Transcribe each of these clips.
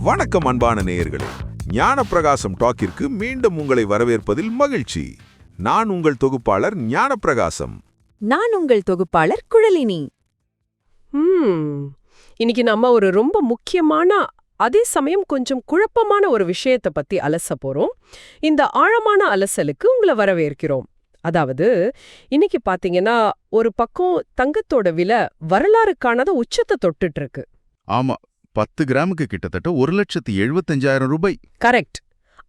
வணக்கம் அன்பான நேயர்களே, ஞானப்பிரகாசம் டாக்கிற்கு மீண்டும் உங்களை வரவேற்பதில் மகிழ்ச்சி. நான் உங்கள் தொகுப்பாளர் ஞானப்பிரகாசம். நான் உங்கள் தொகுப்பாளர் குழலினி. இன்னைக்கு நம்ம ஒரு ரொம்ப முக்கியமான அதே சமயம் கொஞ்சம் குழப்பமான ஒரு விஷயத்தை பத்தி அலச போறோம். இந்த ஆழமான அலசலுக்கு உங்களை வரவேற்கிறோம். அதாவது இன்னைக்கு பாத்தீங்கன்னா ஒரு பக்கம் தங்கத்தோட விலை வரலாறு காணாத உச்சத்தை தொட்டுட்டு இருக்கு. ஆமா, 10 கிராமுக்கு கிட்டத்தட்ட 1,75,000 ரூபாய். கரெக்ட்.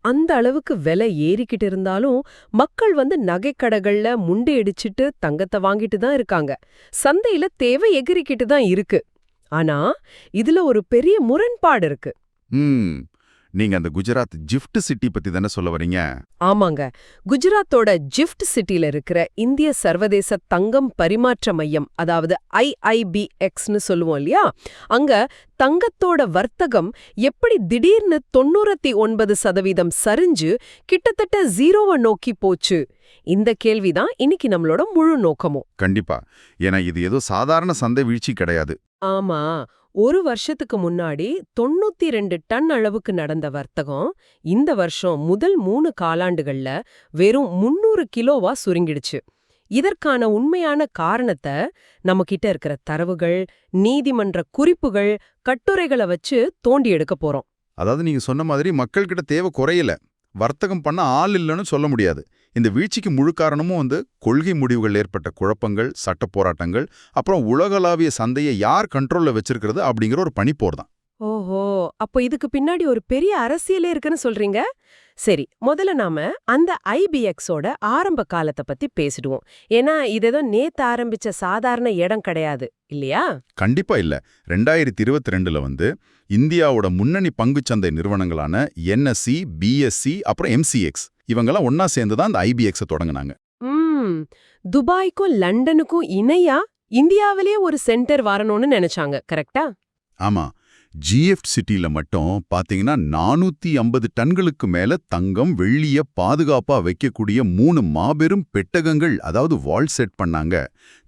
அந்த அளவுக்கு விலை ஏறிக்கிட்டு இருந்தாலும் மக்கள் நகைக்கடைகள்ல முண்டி அடிச்சிட்டு தங்கத்தை வாங்கிட்டு தான் இருக்காங்க. சந்தையில தேவை எகிரிக்கிட்டு தான் இருக்கு. ஆனா இதுல ஒரு பெரிய முரண்பாடு இருக்கு. நீங்க அந்த குஜராத் ஜிஃப்ட் சிட்டி பத்தி தானே சொல்ல வரீங்க? ஆமாங்க, குஜராத்தோட ஜிஃப்ட் சிட்டில இருக்கிற இந்திய சர்வதேச தங்கம் பரிமாற்ற மையம், அதாவது IIBXன்னு சொல்லுவோம் இல்லையா, அங்க தங்கத்தோட வர்த்தகம் எப்படி திடீர்னு 99% சரிஞ்சு கிட்டத்தட்ட 0 நோக்கி போச்சு? இந்த கேள்விதான் இன்னைக்கு நம்மளோட முழு நோக்கமும். கண்டிப்பா. ஏன்னா இது ஏதோ சாதாரண சந்தை வீழ்ச்சி கிடையாது. ஆமா, ஒரு வருஷத்துக்கு முன்னாடி 92 டன் அளவுக்கு நடந்த வர்த்தகம் இந்த வருஷம் முதல் 3 காலாண்டுகள்ல வெறும் 300 கிலோவா சுருங்கிடுச்சு. இதற்கான உண்மையான காரணத்தை நம்ம கிட்ட இருக்கிற தரவுகள், நீதிமன்ற குறிப்புகள், கட்டுரைகளை வச்சு தோண்டி எடுக்க போறோம். அதாவது நீங்க சொன்ன மாதிரி மக்கள்கிட்ட தேவை குறையல, வர்த்தகம் பண்ண ஆள் இல்லைன்னு சொல்ல முடியாது. இந்த வீழ்ச்சிக்கு முழு காரணமும் கொள்கை முடிவுகள் ஏற்பட்ட குழப்பங்கள், சட்ட போராட்டங்கள், அப்புறம் உலகளாவிய சந்தையை யார் கண்ட்ரோல்ல வச்சிருக்கிறது அப்படிங்கிற ஒரு பனிப்போர் தான். ஓஹோ, அப்போ இதுக்கு பின்னாடி ஒரு பெரிய அரசியலே இருக்குன்னு சொல்றீங்க? சரி, முதல்ல நாம அந்த IBXோட ஆரம்ப காலத்தை பத்தி பேசிடுவோம். ஏன்னா இது ஏதோ நேத்து ஆரம்பிச்ச சாதாரண இடம் கிடையாது இல்லையா? கண்டிப்பா இல்ல. 2022ல இந்தியாவோட முன்னணி பங்குச்சந்தை நிறுவனங்களான NSE, BSE, அப்புறம் MCX இவங்கெல்லாம் ஒன்னா சேர்ந்து தான் அந்த IBX தொடங்கினாங்க. துபாய்க்கும் லண்டனுக்கும் இணையா இந்தியாவிலேயே ஒரு சென்டர் வரணும்னு நினைச்சாங்க, கரெக்டா? ஆமா, GFT சிட்டில மட்டும் பாத்தீங்கன்னா 450 டன்களுக்கு மேல தங்கம், வெள்ளிய பாதுகாப்பா வைக்கக்கூடிய 3 மாபெரும் பெட்டகங்கள், அதாவது வால் செட் பண்ணாங்க.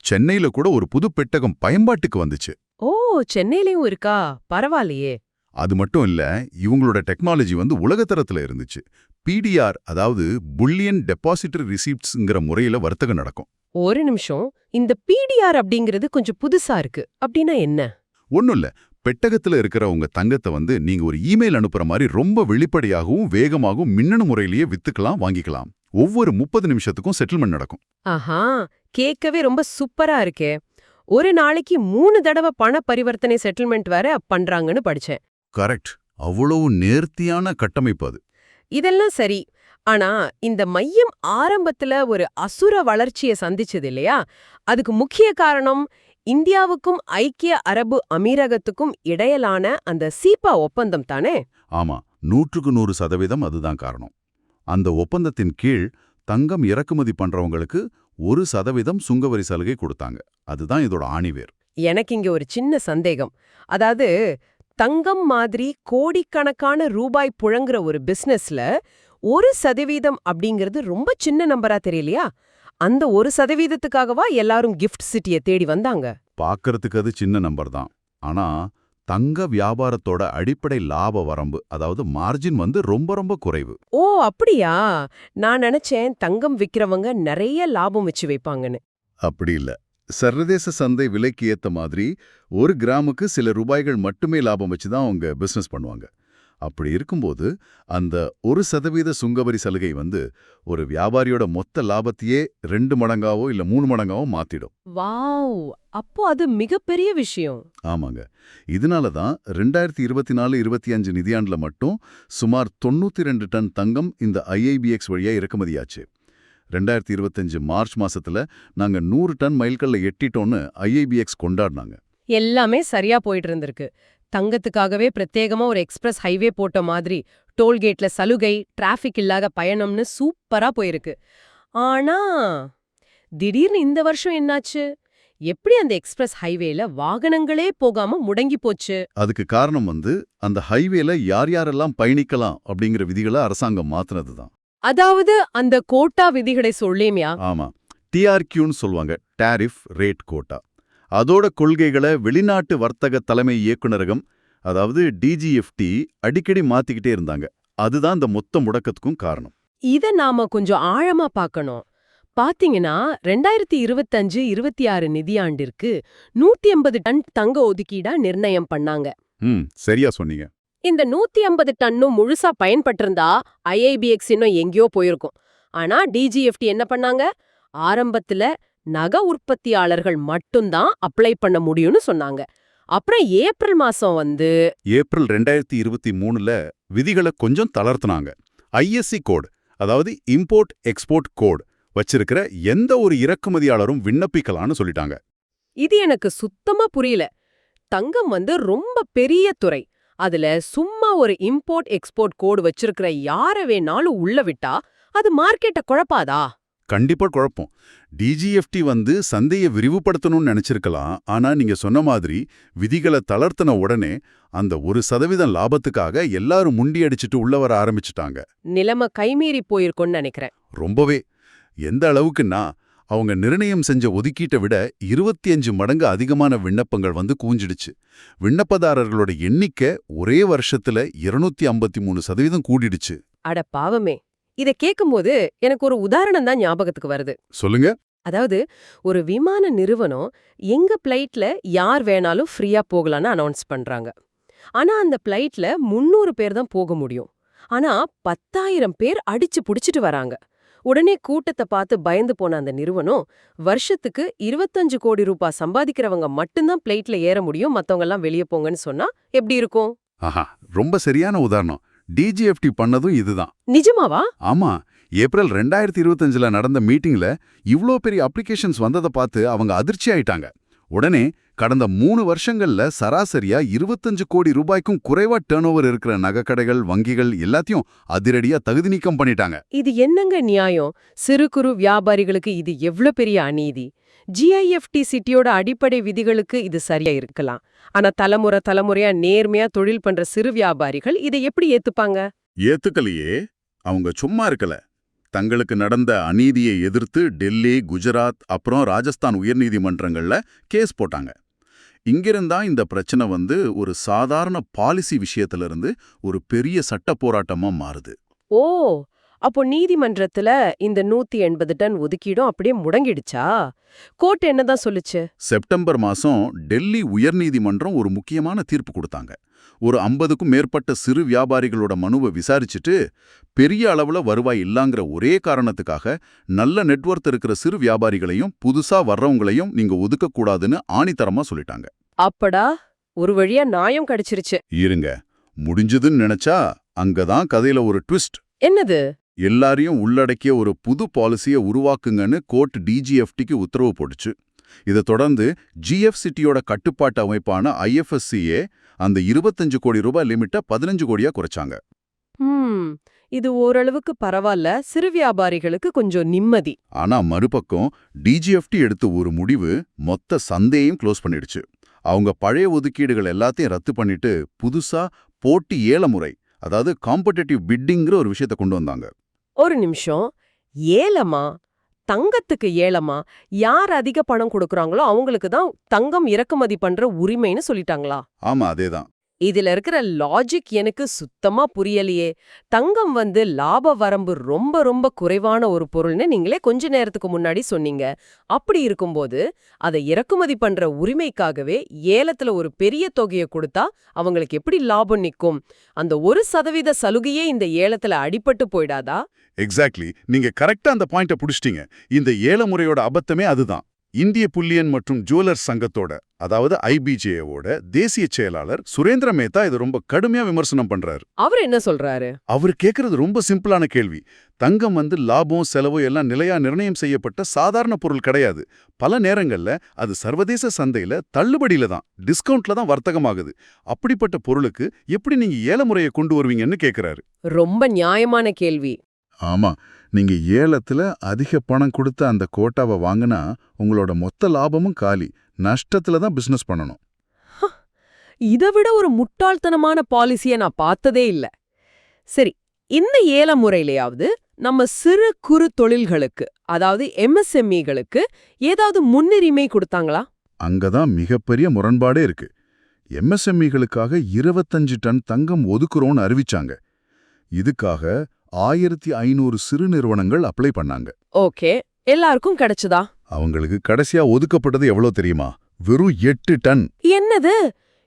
சென்னையில கூட ஒரு புது பெட்டகம் பயன்பாட்டுக்கு வந்துச்சு. ஓ, சென்னையிலயும் இருக்கா? பரவாயில்லையே. அது மட்டும் இல்ல, இவங்களோட டெக்னாலஜி உலகத்தரத்துல இருந்துச்சு. PDR, அதாவது புல்லியன் டெபாசிட்டரி ரிசீப்ட்ஸ்ங்கிற முறையில வர்த்தகம் நடக்கும். ஒரு நிமிஷம், இந்த PDR அப்படிங்கிறது கொஞ்சம் புதுசா இருக்கு. அப்படின்னா என்ன? ஒன்னும் இல்ல, பெட்டகத்துல இருக்கிற உங்க தங்கத்தை நீங்க ஒரு இமெயில் அனுப்புற மாதிரி ரொம்ப வெளிப்படையாகவும் வேகமாகவும் மின்னணு முறையிலேயே வித்துக்கலாம், வாங்கிக்கலாம். ஒவ்வொரு 30 நிமிஷத்துக்கும் செட்டில்மெண்ட் நடக்கும். ஆஹா, கேட்கவே ரொம்ப சூப்பரா இருக்கே. ஒரு நாளைக்கு 3 தடவை பண பரிவர்த்தனை செட்டில்மெண்ட் வேற பண்றாங்கன்னு படிச்சேன். கரெக்ட். அவ்வளவு நேர்த்தியான கட்டமைப்பு அது. இதெல்லாம் சரி. ஆனா இந்த மையம் ஆரம்பத்துல ஒரு அசுர வளர்ச்சியை சந்திச்சது இல்லையா? அதுக்கு முக்கிய காரணம் இந்தியாவுக்கும் ஐக்கிய அரபு அமீரகத்துக்கும் இடையிலான அந்த சீபா ஒப்பந்தம் தானே? ஆமா, 100% அதுதான் காரணம். அந்த ஒப்பந்தத்தின் கீழ் தங்கம் இறக்குமதி பண்றவங்களுக்கு 1% சுங்கவரி சலுகை கொடுத்தாங்க. அதுதான் இதோட ஆணிவேர். எனக்கு இங்க ஒரு சின்ன சந்தேகம். அதாவது தங்கம் மாதிரி கோடிக்கணக்கான ரூபாய் புழங்குற ஒரு பிசினஸ்ல 1% அப்படிங்கிறது ரொம்ப சின்ன நம்பரா தெரியலையா? அந்த 1%த்துக்காகவா எல்லாரும் கிஃப்ட் சிட்டியை தேடி வந்தாங்க? பார்க்கறதுக்கு அது சின்ன நம்பர் தான். ஆனா தங்க வியாபாரத்தோட அடிப்படை லாப வரம்பு, அதாவது மார்ஜின் ரொம்ப ரொம்ப குறைவு. ஓ, அப்படியா? நான் நினைச்சேன் தங்கம் விக்கிறவங்க நிறைய லாபம் வச்சு வைப்பாங்கன்னு. அப்படி இல்ல. சர்வதேச சந்தை விலைக்கு ஏத்த மாதிரி 1 கிராமுக்கு சில ரூபாய்கள் மட்டுமே லாபம் வச்சு தான் அவங்க பிசினஸ் பண்ணுவாங்க. அப்படி இருக்கும்போது அந்த 1% சுங்கவரி சலுகை ஒரு வியாபாரியோட மொத்த லாபத்தையே 2 மடங்காவோ இல்ல 3 மடங்காவோ மாத்திடும். வாவ், அப்போ அது மிகப்பெரிய விஷயம். ஆமாங்க. இதனால தான் 2024-25 நிதியாண்டுல மட்டும் சுமார் 92 டன் தங்கம் இந்த IIBX வழியா இறக்குமதியாச்சு. 2025 மார்ச் மாசத்துல நாங்க 100 டன் மைல்கல்ல எட்டிட்டோன்னு IIBX கொண்டாடினாங்க. எல்லாமே சரியா போயிட்டு இருந்திருக்கு. தங்கத்துக்காகவே பிரத்யேகமா ஒரு எக்ஸ்பிரஸ் ஹைவே போட்ட மாதிரி டோல்கேட்ல சலுகை, டிராஃபிக் இல்லாத பயணம்னு சூப்பரா போயிருக்கு. ஆனா திடீர்னு இந்த வருஷம் என்னாச்சு? எப்படி அந்த எக்ஸ்பிரஸ் ஹைவேல வாகனங்களே போகாம முடங்கி போச்சு? அதுக்கு காரணம் அந்த ஹைவேல யார் யாரெல்லாம் பயணிக்கலாம் அப்படிங்கிற விதிகளை அரசாங்கம் மாத்தினதுதான். அதாவது அந்த கோட்டா விதிகளை சொல்லேமியா? ஆமா, TRQன்னு சொல்லுவாங்க, டாரிஃப் ரேட் கோட்டா. அதோட கொள்கைகளை வெளிநாட்டு வர்த்தக தலைமை இயக்குநரகம், அதாவது டிஜிஎஃப்டி அடிக்கடி மாத்திக்கிட்டே இருந்தாங்க. அதுதான் இந்த மொத்த முடக்கத்துக்கும் காரணம். இத நாம கொஞ்சம் ஆழமா பார்க்கணும். பாத்தீங்கன்னா 2025-26 நிதியாண்டிற்கு 180 டன் தங்க ஒதுக்கீடா நிர்ணயம் பண்ணாங்க. சரியா சொன்னீங்க. இந்த 150 டன்னும் முழுசா பயன்பட்டிருந்தா IIBX இன்னும் எங்கேயோ போயிருக்கும். ஆனா டிஜிஎஃப்டி என்ன பண்ணாங்க? ஆரம்பத்துல நகை உற்பத்தியாளர்கள் மட்டும்தான் அப்ளை பண்ண முடியும்னு சொன்னாங்க. அப்புறம் ஏப்ரல் மாசம் ஏப்ரல் 2023ல விதிகளை கொஞ்சம் தளர்த்துனாங்க. ISC கோட், அதாவது இம்போர்ட் எக்ஸ்போர்ட் கோட் வச்சிருக்கிற எந்த ஒரு இறக்குமதியாளரும் விண்ணப்பிக்கலாம்னு சொல்லிட்டாங்க. இது எனக்கு சுத்தமா புரியல. தங்கம் ரொம்ப பெரிய துறை. அதுல சும்மா ஒரு இம்போர்ட் எக்ஸ்போர்ட் கோடு வச்சிருக்கிற யார வேணாலும் உள்ள விட்டா அது மார்க்கெட்ட குழப்பாதா? கண்டிப்பா குழப்பம். டிஜிஎஃப்டி சந்தையை விரிவுபடுத்தணும்னு நினைச்சிருக்கலாம். ஆனா நீங்க சொன்ன மாதிரி விதிகளை தளர்த்தின உடனே அந்த 1% லாபத்துக்காக எல்லாரும் முண்டியடிச்சிட்டு உள்ள வர ஆரம்பிச்சுட்டாங்க. நிலைமை கைமீறி போயிருக்கும்னு நினைக்கிறேன். ரொம்பவே. எந்த அளவுக்குன்னா அவங்க நிர்ணயம் செஞ்ச ஒதுக்கீட்டை விட 25 மடங்கு அதிகமான விண்ணப்பங்கள் குவிஞ்சிடுச்சு. விண்ணப்பதாரர்களோட எண்ணிக்கை ஒரே வருஷத்துல 253% கூடிடுச்சு. அட பாவமே. இத கேக்கும்போது எனக்கு ஒரு உதாரணம் தான் ஞாபகத்துக்கு வருது. சொல்லுங்க. அதாவது ஒரு விமான நிறுவனம் எங்க பிளைட்ல யார் வேணாலும் ஃப்ரீயா போகலான்னு அனௌன்ஸ் பண்றாங்க. ஆனா அந்த பிளைட்ல 300 பேர் தான் போக முடியும். ஆனா 10,000 பேர் அடிச்சு புடிச்சிட்டு வராங்க. உடனே கூட்டத்தை பார்த்து பயந்து போன அந்த நிறுவனம் வருஷத்துக்கு 25 கோடி ரூபாய் சம்பாதிக்கிறவங்க மட்டும்தான் பிளைட்ல ஏற முடியும், மத்தவங்க எல்லாம் வெளியே போங்கன்னு சொன்னா எப்படி இருக்கும்? ஆஹா, ரொம்ப சரியான உதாரணம். டிஜிஎஃப்டி பண்ணதும் இதுதான். நிஜமாவா? ஆமா. ஏப்ரல் 2025ல நடந்த மீட்டிங்ல இவ்ளோ பெரிய அப்ளிகேஷன்ஸ் வந்ததை பார்த்து அவங்க அதிர்ச்சி ஆயிட்டாங்க. உடனே கடந்த 3 வருஷங்கள்ல சராசரியா 25 கோடி ரூபாய்க்கும் குறைவா டர்ன் இருக்கிற நகைக்கடைகள், வங்கிகள் எல்லாத்தையும் அதிரடியா தகுதி நீக்கம் பண்ணிட்டாங்க. இது என்னங்க நியாயம்? சிறு குறு வியாபாரிகளுக்கு இது எவ்ளோ பெரிய அநீதி. GIFT சிட்டியோட அடிப்படை விதிகளுக்கு இது சரியா இருக்கலாம். ஆனா தலைமுறையா நேர்மையா தொழில் பண்ற சிறு வியாபாரிகள் இதை எப்படி ஏத்துப்பாங்க? ஏத்துக்கலையே. அவங்க சும்மா இருக்கல. தங்களுக்கு நடந்த அநீதியை எதிர்த்து டெல்லி, குஜராத், அப்புறம் ராஜஸ்தான் உயர்நீதிமன்றங்கள்ல கேஸ் போட்டாங்க. இங்கிருந்தா இந்த பிரச்சனை ஒரு சாதாரண பாலிசி விஷயத்திலிருந்து ஒரு பெரிய சட்ட போராட்டமா மாறுது. ஓ, அப்போ நீதிமன்றத்துல இந்த 180 டன் ஒதுக்கீடும் அப்படியே முடங்கிடுச்சா? கோர்ட் என்னதான் சொல்லுச்சு? செப்டம்பர் மாசம் டெல்லி உயர்நீதிமன்றம் ஒரு முக்கியமான தீர்ப்பு கொடுத்தாங்க. ஒரு 50க்கும் மேற்பட்ட சிறு வியாபாரிகளோட மனுவை விசாரிச்சுட்டு பெரிய அளவுல வருவாய் இல்லாங்கிற ஒரே காரணத்துக்காக நல்ல நெட்வொர்க் இருக்கிற சிறு வியாபாரிகளையும் புதுசா வர்றவங்களையும் நீங்க ஒதுக்கக்கூடாதுன்னு ஆணித்தரமா சொல்லிட்டாங்க. அப்படா, ஒரு வழியா நியாயம் கிடைச்சிருச்சு. இருங்க, முடிஞ்சதுன்னு நினைச்சா அங்கதான் கதையில ஒரு ட்விஸ்ட். என்னது? எல்லாரையும் உள்ளடக்கிய ஒரு புது பாலிசியை உருவாக்குங்கன்னு கோர்ட் டிஜிஎஃப்டிக்கு உத்தரவு போட்டுச்சு. இதை தொடர்ந்து GFCTயோட கட்டுப்பாட்டு அமைப்பான IFSCA அந்த 25 கோடி ரூபாய் லிமிட்டை 15 கோடியா குறைச்சாங்க. இது ஓரளவுக்கு பரவாயில்ல, சிறு வியாபாரிகளுக்கு கொஞ்சம் நிம்மதி. ஆனா மறுபக்கம் டிஜிஎஃப்டி எடுத்த ஒரு முடிவு மொத்த சந்தையையும் க்ளோஸ் பண்ணிடுச்சு. அவங்க பழைய ஒதுக்கீடுகள் எல்லாத்தையும் ரத்து பண்ணிட்டு புதுசா போட்டி ஏல முறை, அதாவது காம்படிட்டிவ் பிட்டிங்கிற ஒரு விஷயத்தை கொண்டு வந்தாங்க. ஒரு நிமிஷம், ஏலமா? தங்கத்துக்கு ஏலமா? யார் அதிக பணம் கொடுக்கறாங்களோ அவங்களுக்கு தான் தங்கம் இறக்குமதி பண்ற உரிமைன்னு சொல்லிட்டாங்களா? ஆமா, அதேதான். இதுல இருக்கிற லாஜிக் எனக்கு சுத்தமா புரியலையே. தங்கம் லாப வரம்பு ரொம்ப ரொம்ப குறைவான ஒரு பொருள்னு நீங்களே கொஞ்ச நேரத்துக்கு முன்னாடி சொன்னீங்க. அப்படி இருக்கும்போது அதை இறக்குமதி பண்ற உரிமைக்காகவே ஏலத்துல ஒரு பெரிய தொகையை கொடுத்தா அவங்களுக்கு எப்படி லாபம் நிக்கும்? அந்த 1% சலுகையே இந்த ஏலத்துல அடிபட்டு போயிடாதா? எக்ஸாக்ட்லி, நீங்க கரெக்டா அந்த பாயிண்ட புடிச்சிட்டீங்க. இந்த ஏல முறையோட அபத்தமே அதுதான். இந்திய புல்லியன் மற்றும் ஜுவல்லர்ஸ் சங்கத்தோட, அதாவது IBJOட தேசிய செயலாளர் சுரேந்திர மேத்தா இது ரொம்ப கடுமையா விமர்சனம் பண்றாரு. அவர் என்ன சொல்றாரு? அவர் கேக்குறது ரொம்ப சிம்பிளான கேள்வி. தங்கம் லாபம் செலவு எல்லாம் நிலையா நிர்ணயம் செய்யப்பட்ட சாதாரண பொருள் கிடையாது. பல நேரங்கள்ல அது சர்வதேச சந்தையில தள்ளுபடியில தான், டிஸ்கவுண்ட்ல தான் வர்த்தகமாகுது. அப்படிப்பட்ட பொருளுக்கு எப்படி நீங்க ஏல முறையை கொண்டு வருவீங்கன்னு கேக்குறாரு. ரொம்ப நியாயமான கேள்வி. ஆமா, நீங்க ஏலத்துல அதிக பணம் கொடுத்து அந்த கோட்டாவை வாங்கினா உங்களோட மொத்த லாபமும் காலி, நஷ்டத்துல தான் பிசினஸ் பண்ணணும். இதை விட ஒரு முட்டாள்தனமான பாலிசியை நான் பார்த்ததே இல்ல. சரி, இந்த ஏல முறையிலையாவது நம்ம சிறு குறு தொழில்களுக்கு, அதாவது MSMEகளுக்கு ஏதாவது முன்னுரிமை கொடுத்தாங்களா? அங்கதான் மிகப்பெரிய முரண்பாடே இருக்கு. எம்எஸ்எம்இகளுக்காக 25 டன் தங்கம் ஒதுக்குறோன்னு அறிவிச்சாங்க. இதுக்காக 1500 சிறு நிறுவனங்கள் அப்ளை பண்ணாங்க. ஓகே, எல்லாருக்கும் கிடைச்சதா? அவங்களுக்கு கடைசியா ஒதுக்கப்பட்டது எவ்வளோ தெரியுமா? வெறும் 8 டன். என்னது,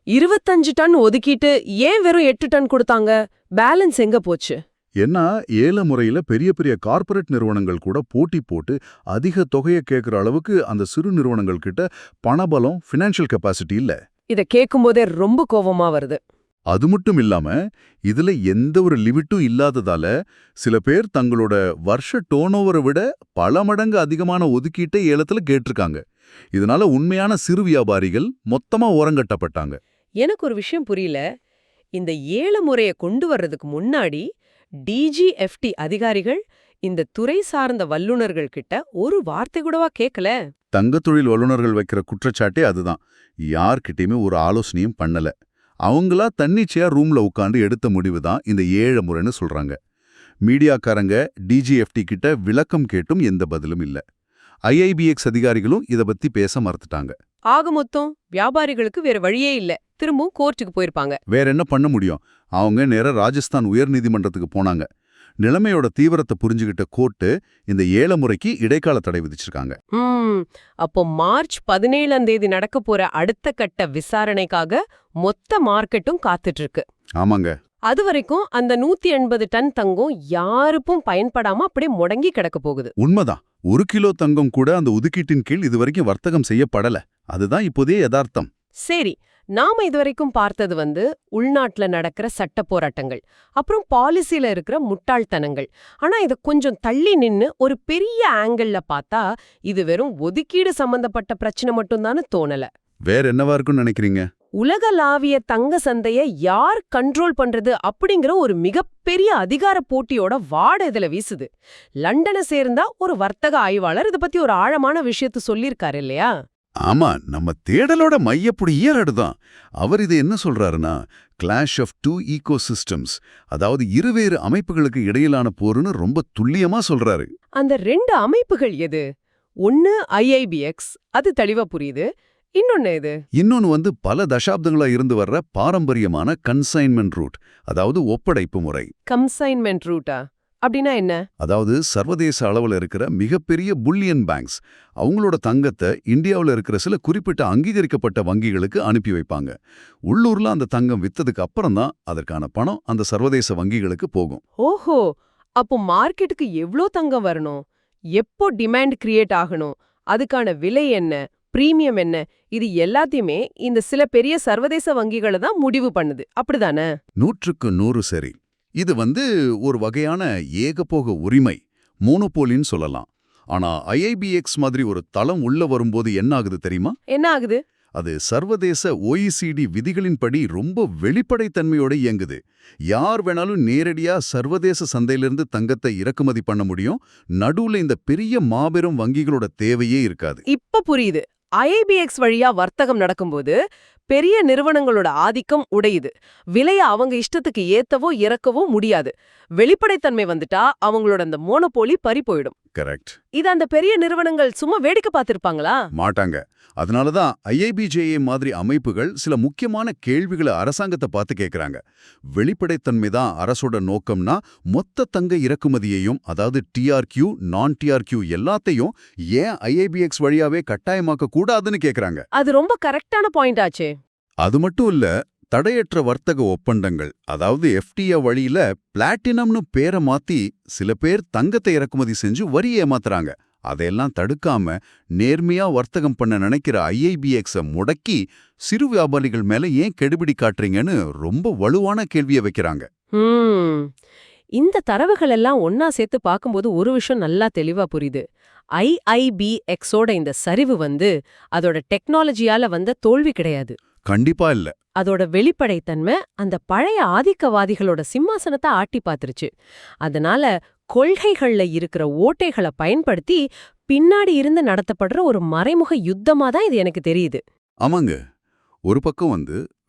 25 டன் ஒதுக்கிட்டு ஏன் வெறும் 8 டன் கொடுத்தாங்க? பேலன்ஸ் எங்க போச்சு? ஏன்னா ஏல முறையில பெரிய பெரிய கார்ப்பரேட் நிறுவனங்கள் கூட போட்டி போட்டு அதிக தொகையை கேட்குற அளவுக்கு அந்த சிறு நிறுவனங்கள் கிட்ட பணபலம், ஃபினான்ஷியல் கெப்பாசிட்டி இல்ல. இத கேட்கும்போதே ரொம்ப கோவமா வருது. அது மட்டும் இல்லாம இதுல எந்த ஒரு லிமிட்டும் இல்லாததால சில பேர் தங்களோட வருஷ டோனோவரை விட பல மடங்கு அதிகமான ஒதுக்கீட்டை ஏலத்துல கேட்டிருக்காங்க. இதனால உண்மையான சிறு வியாபாரிகள் மொத்தமா ஓரங்கட்டப்பட்டாங்க. எனக்கு ஒரு விஷயம் புரியல. இந்த ஏல முறைய கொண்டு வர்றதுக்கு முன்னாடி டிஜிஎஃப்டி அதிகாரிகள் இந்த துறை சார்ந்த வல்லுநர்கள் கிட்ட ஒரு வார்த்தை கூடவா கேட்கல? தங்கத் தொழில் வல்லுநர்கள் வைக்கிற குற்றச்சாட்டே அதுதான். யார்கிட்டயுமே ஒரு ஆலோசனையும் பண்ணல. அவங்களா தன்னிச்சையா ரூம்ல உட்காந்து எடுத்த முடிவு தான் இந்த ஏழ முறைன்னு சொல்றாங்க. மீடியாக்காரங்க டிஜிஎஃப்டி கிட்ட விளக்கம் கேட்டும் எந்த பதிலும் இல்ல. ஐஐபிஎக்ஸ் அதிகாரிகளும் இத பத்தி பேச மறுத்துட்டாங்க. ஆக மொத்தம் வியாபாரிகளுக்கு வேற வழியே இல்ல, திரும்பவும் கோர்ட்டுக்கு போயிருப்பாங்க. வேற என்ன பண்ண முடியும்? அவங்க நேரா ராஜஸ்தான் உயர்நீதிமன்றத்துக்கு போனாங்க. நிலைமையோட தீவிரத்தை புரிஞ்சுகிட்ட கோர்ட்டு இந்த ஏல முறைக்கு இடைக்கால தடை விதிச்சிருக்காங்க. அப்போ மார்ச் 17ஆம் தேதி நடக்க போற அடுத்த கட்ட விசாரணைக்காக மொத்த மார்க்கெட்டும் காத்துட்டு இருக்கு. ஆமாங்க. அது வரைக்கும் அந்த 180 டன் தங்கம் யாருக்கும் பயன்படாம அப்படியே முடங்கி கிடக்க போகுது. உண்மைதான். 1 கிலோ தங்கம் கூட அந்த ஒதுக்கீட்டின் கீழ் இதுவரைக்கும் வர்த்தகம் செய்யப்படல. அதுதான் இப்போதே யதார்த்தம். சரி, நாம இதுவரைக்கும் பார்த்தது உள்நாட்டுல நடக்கிற சட்ட போராட்டங்கள், அப்புறம் பாலிசில இருக்கிற முட்டாள்தனங்கள். ஆனா இத கொஞ்சம் தள்ளி நின்னு ஒரு பெரிய ஆங்கிள்ல பார்த்தா இது வெறும் ஒதுக்கீடு சம்பந்தப்பட்ட பிரச்சனை மட்டும்தான்னு தோணல. வேற என்னவா இருக்கும்னு நினைக்கிறீங்க? உலகளாவிய தங்க சந்தைய யார் கண்ட்ரோல் பண்றது அப்படிங்கிற ஒரு மிகப்பெரிய அதிகார போட்டியோட வாட இதுல வீசுது. லண்டனை சேர்ந்தா ஒரு வர்த்தக ஆய்வாளர் இத பத்தி ஒரு ஆழமான விஷயத்த சொல்லியிருக்காரு இல்லையா? ஆமா, நம்ம தேடலோட மையப்புடி ஈரடுதான். அவர் இது என்ன சொல்றாருன்னா, கிளாஷ் ஆஃப் டூ ஈகோசிஸ்டம்ஸ், அதாவது இருவேறு அமைப்புகளுக்கு இடையிலான போருன்னு ரொம்ப துல்லியமா சொல்றாரு. அந்த 2 அமைப்புகள் எது? ஒன்னு ஐஐபிஎக்ஸ், அது தெளிவா புரியுது. இன்னொன்னு எது? இன்னொன்னு பல தசாப்தங்களா இருந்து வர்ற பாரம்பரியமான கன்சைன்மெண்ட் ரூட், அதாவது ஒப்படைப்பு முறை. கன்சைன்மெண்ட் ரூட்டா? அப்படின்னா என்ன? அதாவது சர்வதேச அளவுல இருக்கிற மிகப்பெரிய புல்லியன் பேங்க்ஸ் அவங்களோட தங்கத்தை இந்தியாவில் இருக்கிற சில குறிப்பிட்ட அங்கீகரிக்கப்பட்ட வங்கிகளுக்கு அனுப்பி வைப்பாங்க. உள்ளூர்ல அந்த தங்கம் வித்ததுக்கு அப்புறம் தான் அதற்கான பணம் அந்த சர்வதேச வங்கிகளுக்கு போகும். ஓஹோ, அப்போ மார்க்கெட்டுக்கு எவ்ளோ தங்கம் வரணும், எப்போ டிமாண்ட் கிரியேட் ஆகணும், அதுக்கான விலை என்ன, பிரீமியம் என்ன, இது எல்லாத்தையுமே இந்த சில பெரிய சர்வதேச வங்கிகளை தான் முடிவு பண்ணுது, அப்படிதானே? 100க்கு 100 சரி. இது ஒரு வகையான ஏகபோக உரிமை, மோனோபோலின்னு சொல்லலாம். ஆனா ஐஐபிஎக்ஸ் மாதிரி ஒரு தளம் உள்ள வரும்போது என்ன ஆகுது தெரியுமா? என்ன ஆகுது? அது சர்வதேச OECD விதிகளின்படி ரொம்ப வெளிப்படைத்தன்மையோட இயங்குது. யார் வேணாலும் நேரடியா சர்வதேச சந்தையிலிருந்து தங்கத்தை இறக்குமதி பண்ண முடியும். நடுவுல இந்த பெரிய மாபெரும் வங்கிகளோட தேவையே இருக்காது. இப்ப புரியுது. ஐஐபிஎக்ஸ் வழியா வர்த்தகம் நடக்கும்போது பெரிய நிறுவனங்களோட ஆதிக்கம் உடையுது. விலைய அவங்க இஷ்டத்துக்கு ஏத்தவோ இறக்கவோ முடியாது. வெளிப்படைத்தன்மை வந்துட்டா அவங்களோட அந்த மோனோபோலி பறி போயிடும். கரெக்ட். இது அந்த பெரிய நிறுவனங்கள் சும்மா வேடிக்கை பார்த்திருப்பாங்களா? மாட்டாங்க. அதனாலதான் ஐஐபிஜேஏ மாதிரி அமைப்புகள் சில முக்கியமான கேள்விகளை அரசாங்கத்தை பார்த்து கேட்கறாங்க. வெளிப்படைத்தன்மை தான் அரசோட நோக்கம்னா மொத்த தங்க இறக்குமதியையும், அதாவது டிஆர்கியூ, நான் டிஆர்கியூ எல்லாத்தையும் ஏன் ஐஐபிஎக்ஸ் வழியாவே கட்டாயமாக்க கூடாதுன்னு கேட்கறாங்க. அது ரொம்ப கரெக்டான பாயிண்ட் ஆச்சே. அது மட்டும் இல்ல, தடையற்ற வர்த்தக ஒப்பந்தங்கள், அதாவது எஃப்டிஏ வழியில பிளாட்டினம்னு பேரை மாத்தி சில பேர் தங்கத்தை இறக்குமதி செஞ்சு வரி ஏமாத்துறாங்க. அதையெல்லாம் தடுக்காம நேர்மையா வர்த்தகம் பண்ண நினைக்கிற ஐஐபிஎக்ஸ முடக்கி சிறு வியாபாரிகள் மேல ஏன் கெடுபிடி காட்டுறீங்கன்னு ரொம்ப வலுவான கேள்வியை வைக்கிறாங்க. இந்த தரவுகள் எல்லாம் ஒன்னா சேர்த்து பார்க்கும்போது ஒரு விஷயம் நல்லா தெளிவா புரியுது. ஐஐபிஎக்ஸோட இந்த சரிவு அதோட டெக்னாலஜியால வந்த தோல்வி கிடையாது. கண்டிப்பா இல்ல. அதோட வெளிப்படைத்தன்மை அந்த பழைய ஆதிக்கவாதிகளோட சிம்மாசனத்தை ஆட்டி பாத்துருச்சு. அதனால கொள்கைகள்ல இருக்கிற ஓட்டைகளை பயன்படுத்தி பின்னாடி இருந்து நடத்தப்படுற ஒரு மறைமுக யுத்தமா தான் இது எனக்கு தெரியுது. ஆமாங்க. ஒரு பக்கம்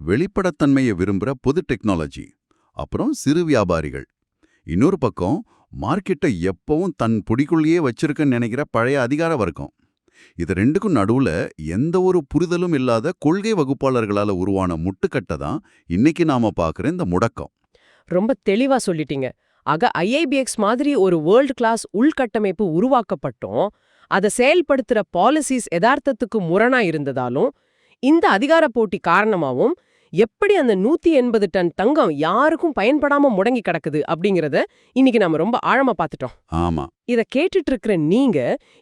வெளிப்படைத்தன்மையை விரும்புற பொது டெக்னாலஜி, அப்புறம் சிறு வியாபாரிகள். இன்னொரு பக்கம் மார்க்கெட்டை எப்பவும் தன் பிடிக்குள்ளேயே வச்சிருக்கன்னு நினைக்கிற பழைய அதிகார வர்க்கம். இது ரெண்டுக்கும் நடுவுல எந்த ஒரு புரிதலும் இல்லாத கொள்கை வகுப்பாளர்களால உருவான முட்டுக்கட்டை தான் இன்னைக்கு நாம பார்க்குற இந்த முடக்கம். ரொம்ப தெளிவா சொல்லிட்டீங்க. ஆக IIBX மாதிரி ஒரு வேர்ல்ட் கிளாஸ் உள்கட்டமைப்பு உருவாக்கப்பட்டோம், அதை செயல்படுத்துற பாலிசிஸ் யதார்த்தத்துக்கு முரணா இருந்ததாலும், இந்த அதிகார போட்டி காரணமாவும் எப்படி அந்த 180 டன் தங்கம் யாருக்கும் பயன்படாம முடங்கி கிடக்குது அப்படிங்கறத இன்னைக்கு நாம ரொம்ப ஆழமா பார்த்துட்டோம். ஆமா, இத கேட்டுட்டு இருக்கிற நீங்க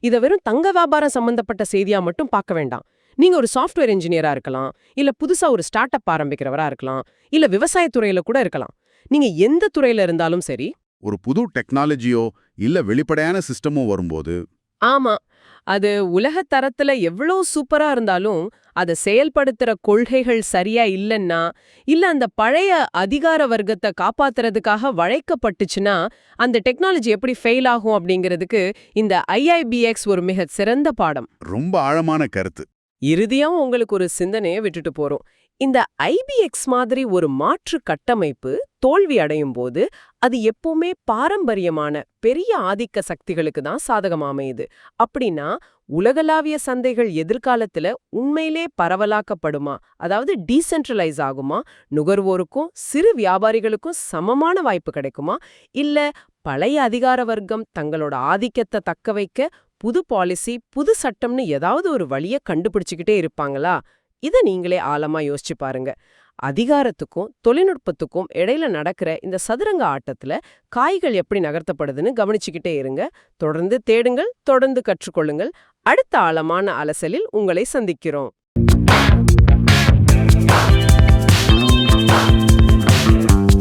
இத வெறும் தங்க வியாபாரம் சம்பந்தப்பட்ட செய்தியா மட்டும் பார்க்க வேண்டாம். நீங்க ஒரு சாஃப்ட்வேர் இன்ஜினியரா இருக்கலாம், இல்ல புதுசா ஒரு ஸ்டார்ட் அப் ஆரம்பிக்கிறவரா இருக்கலாம், இல்ல விவசாயத்துறையில கூட இருக்கலாம். நீங்க எந்த துறையில இருந்தாலும் சரி, ஒரு புது டெக்னாலஜியோ இல்ல வெளிப்படையான சிஸ்டமோ வரும்போது ஆமா, அது உலக தரத்துல எவ்வளோ சூப்பரா இருந்தாலும் அதை செயல்படுத்துற கொள்கைகள் சரியா இல்லைன்னா, இல்ல அந்த பழைய அதிகார வர்க்கத்தை காப்பாத்துறதுக்காக வளைக்கப்பட்டுச்சுன்னா அந்த டெக்னாலஜி எப்படி ஃபெயில் ஆகும் அப்படிங்கிறதுக்கு இந்த IIBX ஒரு மிக சிறந்த பாடம். ரொம்ப ஆழமான கருத்து. இறுதியாவும் உங்களுக்கு ஒரு சிந்தனையை விட்டுட்டு போறோம். இந்த IBX மாதிரி ஒரு மாற்று கட்டமைப்பு தோல்வி அடையும் போது அது எப்பவுமே பாரம்பரியமான பெரிய ஆதிக்க சக்திகளுக்கு தான் சாதகமா அமையுது. அப்படின்னா உலகளாவிய சந்தைகள் எதிர்காலத்துல உண்மையிலே பரவலாக்கப்படுமா, அதாவது டீசென்ட்ரலைஸ் ஆகுமா, நுகர்வோருக்கும் சிறு வியாபாரிகளுக்கும் சமமான வாய்ப்பு கிடைக்குமா, இல்ல பழைய அதிகார வர்க்கம் தங்களோட ஆதிக்கத்தை தக்க வைக்க புது பாலிசி புது சட்டம்னு ஏதாவது ஒரு வழியை கண்டுபிடிச்சுக்கிட்டே இருப்பாங்களா? இதை நீங்களே ஆழமா யோசிச்சு பாருங்க. அதிகாரத்துக்கும் தொழில்நுட்பத்துக்கும் இடையில நடக்கிற இந்த சதுரங்க ஆட்டத்துல காய்கள் எப்படி நகர்த்தப்படுதுன்னு கவனிச்சுக்கிட்டே இருங்க. தொடர்ந்து தேடுங்கள், தொடர்ந்து கற்றுக்கொள்ளுங்கள். அடுத்த ஆழமான அலசலில் உங்களை சந்திக்கிறோம்.